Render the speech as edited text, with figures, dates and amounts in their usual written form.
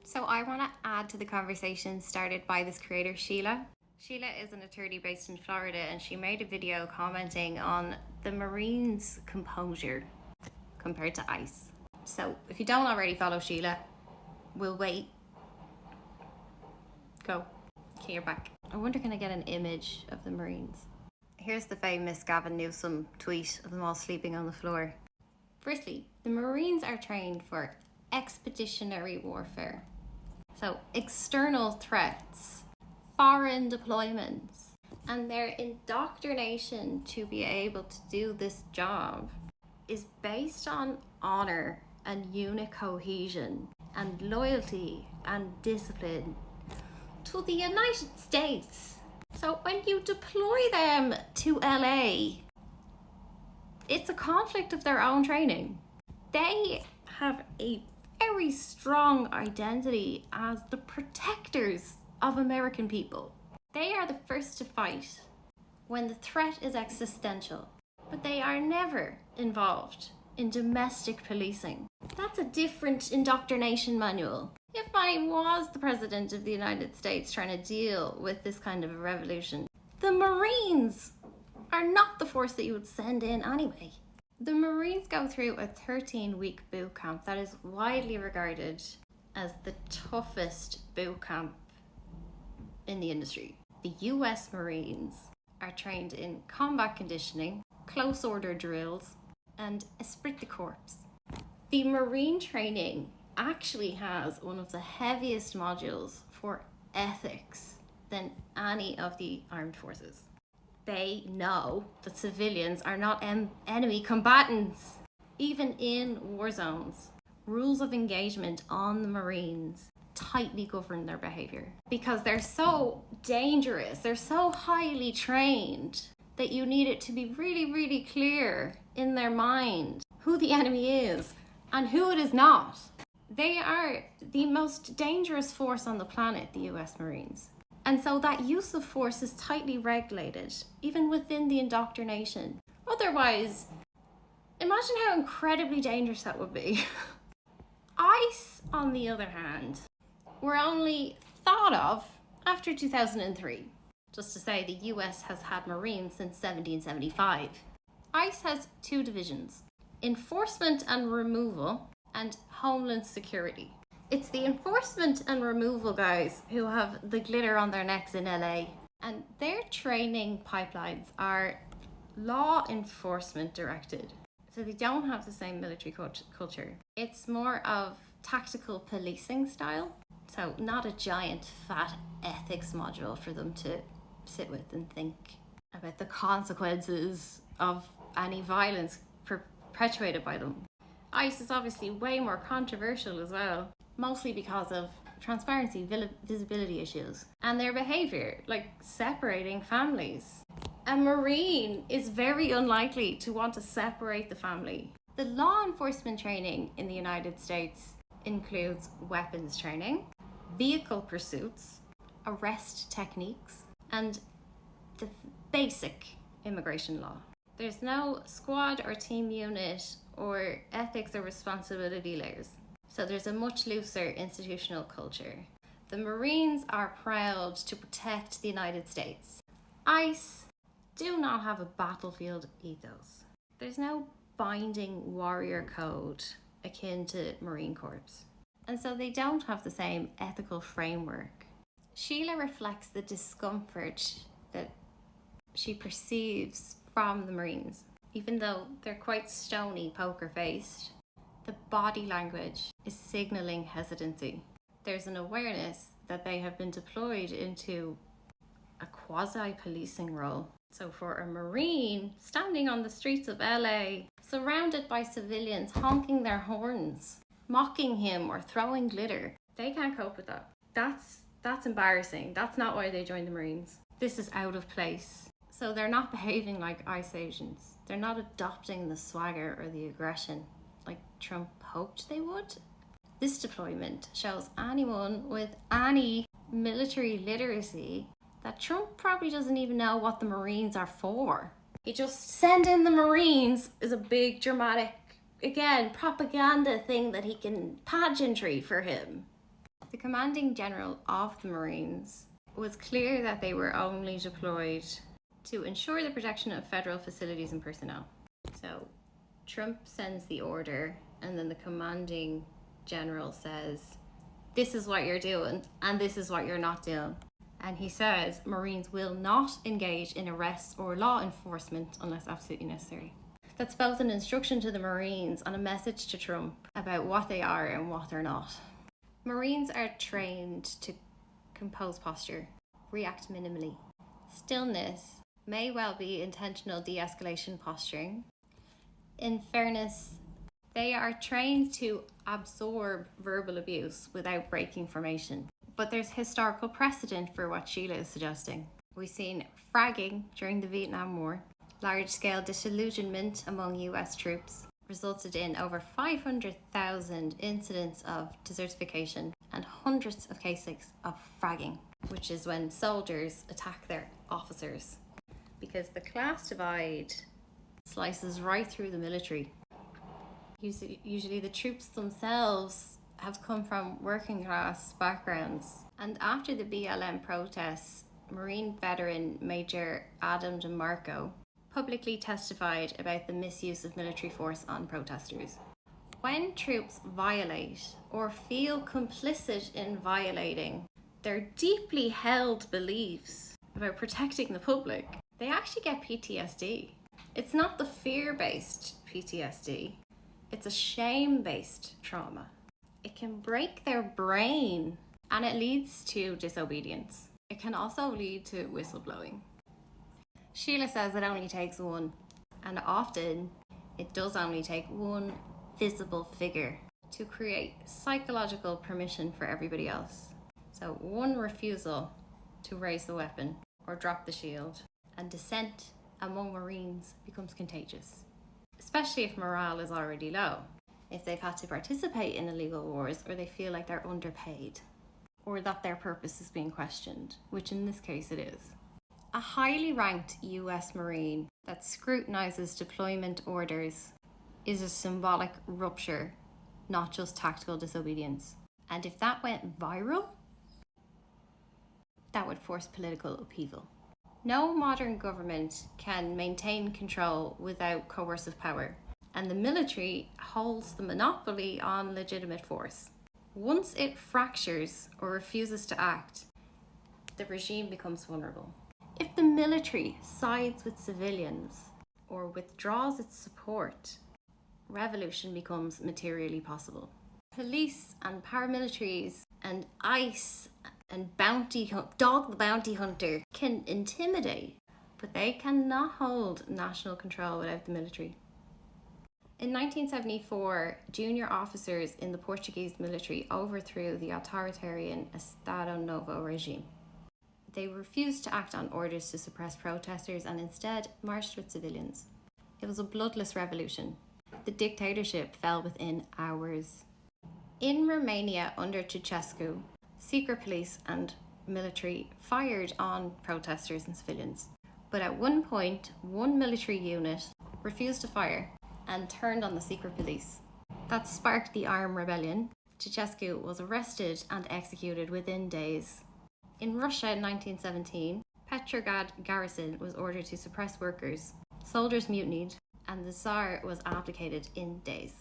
So I want to add to the conversation started by this creator, Sheila. Sheila is an attorney based in Florida, and she made a video commenting on the Marines' composure compared to ICE. So if you don't already follow Sheila, we'll wait. Go. Okay, you're back. I wonder, can I get an image of the Marines? Here's the famous Gavin Newsom tweet of them all sleeping on the floor. Firstly, the Marines are trained for expeditionary warfare. So external threats, foreign deployments, and their indoctrination to be able to do this job is based on honor and unit cohesion and loyalty and discipline to the United States. So when you deploy them to LA, it's a conflict of their own training. They have a very strong identity as the protectors of American people. They are the first to fight when the threat is existential, but they are never involved in domestic policing. That's a different indoctrination manual. If I was the president of the United States trying to deal with this kind of a revolution, the Marines are not the force that you would send in anyway. The Marines go through a 13-week boot camp that is widely regarded as the toughest boot camp in the industry. The U.S. Marines are trained in combat conditioning, close order drills, and esprit de corps. The Marine training actually has one of the heaviest modules for ethics than any of the armed forces. They know that civilians are not enemy combatants. Even in war zones, rules of engagement on the Marines tightly govern their behavior because they're so dangerous, they're so highly trained that you need it to be really, really clear in their mind who the enemy is and who it is not. They are the most dangerous force on the planet, the US Marines. And so that use of force is tightly regulated, even within the indoctrination. Otherwise, imagine how incredibly dangerous that would be. ICE, on the other hand, were only thought of after 2003. Just to say, the US has had Marines since 1775. ICE has two divisions: enforcement and removal, and homeland security. It's the enforcement and removal guys who have the glitter on their necks in LA, and their training pipelines are law enforcement directed. So they don't have the same military culture. It's more of tactical policing style. So not a giant fat ethics module for them to sit with and think about the consequences of any violence perpetuated by them. ICE is obviously way more controversial as well, mostly because of transparency, visibility issues, and their behavior, like separating families. A Marine is very unlikely to want to separate the family. The law enforcement training in the United States includes weapons training, vehicle pursuits, arrest techniques, and the basic immigration law. There's no squad or team unit or ethics or responsibility layers. So there's a much looser institutional culture. The Marines are proud to protect the United States. ICE do not have a battlefield ethos. There's no binding warrior code akin to Marine Corps. And so they don't have the same ethical framework. Sheila reflects the discomfort that she perceives from the Marines. Even though they're quite stony, poker-faced, the body language is signaling hesitancy. There's an awareness that they have been deployed into a quasi-policing role. So for a Marine standing on the streets of LA, surrounded by civilians honking their horns, mocking him or throwing glitter, they can't cope with that. That's embarrassing. That's not why they joined the Marines. This is out of place. So they're not behaving like ICE agents. They're not adopting the swagger or the aggression like Trump hoped they would. This deployment shows anyone with any military literacy that Trump probably doesn't even know what the Marines are for. He just send in the Marines is a big dramatic, again, propaganda thing that he can pageantry for him. The commanding general of the Marines was clear that they were only deployed to ensure the protection of federal facilities and personnel. So Trump sends the order, and then the commanding general says, this is what you're doing, and this is what you're not doing. And he says Marines will not engage in arrests or law enforcement unless absolutely necessary. That's both an instruction to the Marines and a message to Trump about what they are and what they're not. Marines are trained to compose posture, react minimally. Stillness may well be intentional de-escalation posturing. In fairness, they are trained to absorb verbal abuse without breaking formation. But there's historical precedent for what Sheila is suggesting. We've seen fragging during the Vietnam War. Large-scale disillusionment among US troops resulted in over 500,000 incidents of desertification and hundreds of cases of fragging, which is when soldiers attack their officers. Because the class divide slices right through the military. Usually the troops themselves have come from working class backgrounds. And after the BLM protests, Marine veteran Major Adam DeMarco publicly testified about the misuse of military force on protesters. When troops violate or feel complicit in violating their deeply held beliefs about protecting the public, they actually get PTSD. It's not the fear-based PTSD, it's a shame-based trauma. It can break their brain and it leads to disobedience. It can also lead to whistleblowing. Sheila says it only takes one, and often it does only take one visible figure to create psychological permission for everybody else. So one refusal to raise the weapon or drop the shield, and dissent among Marines becomes contagious, especially if morale is already low, if they've had to participate in illegal wars, or they feel like they're underpaid, or that their purpose is being questioned, which in this case it is. A highly ranked US Marine that scrutinizes deployment orders is a symbolic rupture, not just tactical disobedience. And if that went viral, that would force political upheaval. No modern government can maintain control without coercive power, and the military holds the monopoly on legitimate force. Once it fractures or refuses to act, the regime becomes vulnerable. If the military sides with civilians or withdraws its support, revolution becomes materially possible. Police and paramilitaries and ICE and Dog the Bounty Hunter can intimidate, but they cannot hold national control without the military. In 1974, junior officers in the Portuguese military overthrew the authoritarian Estado Novo regime. They refused to act on orders to suppress protesters and instead marched with civilians. It was a bloodless revolution. The dictatorship fell within hours. In Romania under Ceausescu, secret police and military fired on protesters and civilians. But at one point, one military unit refused to fire and turned on the secret police. That sparked the armed rebellion. Ceausescu was arrested and executed within days. In Russia in 1917, Petrograd garrison was ordered to suppress workers. Soldiers mutinied, and the Tsar was abdicated in days.